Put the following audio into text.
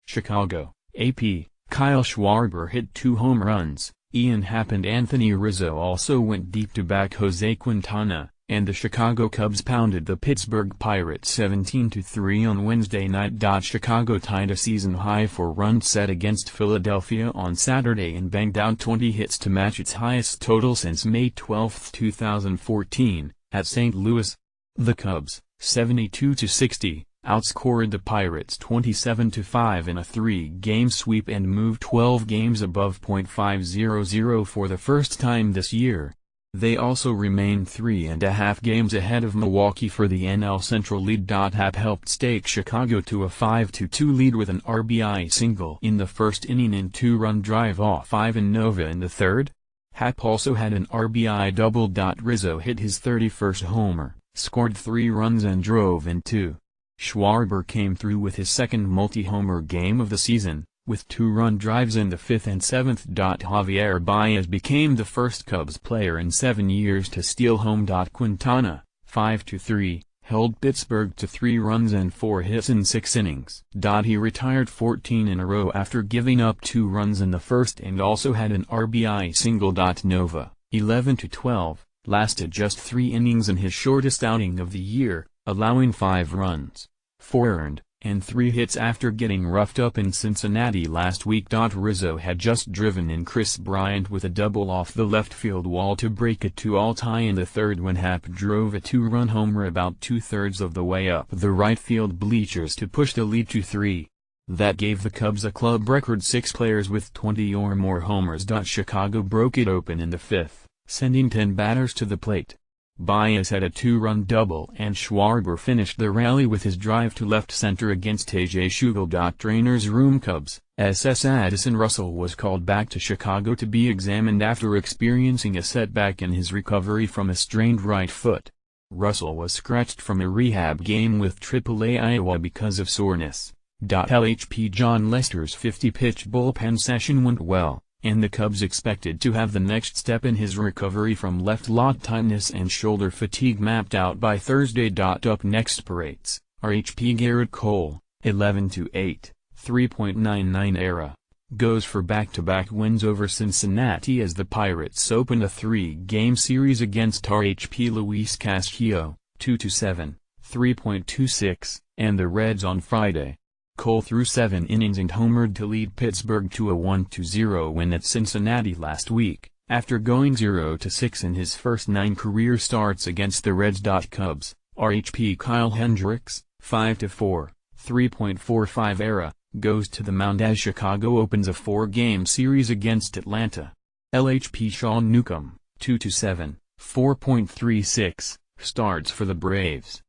Chicago, AP, Kyle Schwarber hit 2 home runs, Ian Happ and Anthony Rizzo also went deep to back Jose Quintana, and the Chicago Cubs pounded the Pittsburgh Pirates 17-3 on Wednesday night. Chicago tied a season-high for runs set against Philadelphia on Saturday and banged out 20 hits to match its highest total since May 12, 2014, at St. Louis. The Cubs, 72-60, outscored the Pirates 27-5 in a 3-game sweep and moved 12 games above .500 for the first time this year. They also remain 3.5 games ahead of Milwaukee for the NL Central lead. Happ helped stake Chicago to a 5-2 lead with an RBI single in the first inning and 2-run drive off Ivan Nova in the third. Happ also had an RBI double. Rizzo hit his 31st homer, scored 3 runs and drove in 2. Schwarber came through with his second multi-homer game of the season, with 2-run drives in the 5th and 7th. Javier Baez became the first Cubs player in 7 years to steal home. Quintana, 5-3, held Pittsburgh to 3 runs and 4 hits in 6 innings. He retired 14 in a row after giving up 2 runs in the first and also had an RBI single. Nova, 11-12, lasted just 3 innings in his shortest outing of the year, allowing 5 runs, 4 earned, and 3 hits after getting roughed up in Cincinnati last week. Rizzo had just driven in Chris Bryant with a double off the left field wall to break a 2-all tie in the third when Happ drove a 2-run homer about 2/3 of the way up the right field bleachers to push the lead to 3. That gave the Cubs a club record 6 players with 20 or more homers. Chicago broke it open in the 5th, sending 10 batters to the plate. Baez had a 2-run double and Schwarber finished the rally with his drive to left center against A.J. Schugel. Trainer's room. Cubs SS Addison Russell was called back to Chicago to be examined after experiencing a setback in his recovery from a strained right foot. Russell was scratched from a rehab game with AAA Iowa because of soreness. LHP John Lester's 50-pitch bullpen session went well, and the Cubs expected to have the next step in his recovery from left lot tightness and shoulder fatigue mapped out by Thursday. Up next, Pirates, RHP Garrett Cole, 11-8, 3.99 ERA, goes for back-to-back wins over Cincinnati as the Pirates opened a 3-game series against RHP Luis Castillo, 2-7, 3.26, and the Reds on Friday. Cole threw 7 innings and homered to lead Pittsburgh to a 1-0 win at Cincinnati last week, after going 0-6 in his first 9 career starts against the Reds. Cubs, RHP Kyle Hendricks, 5-4, 3.45 ERA, goes to the mound as Chicago opens a 4-game series against Atlanta. LHP Sean Newcomb, 2-7, 4.36, starts for the Braves.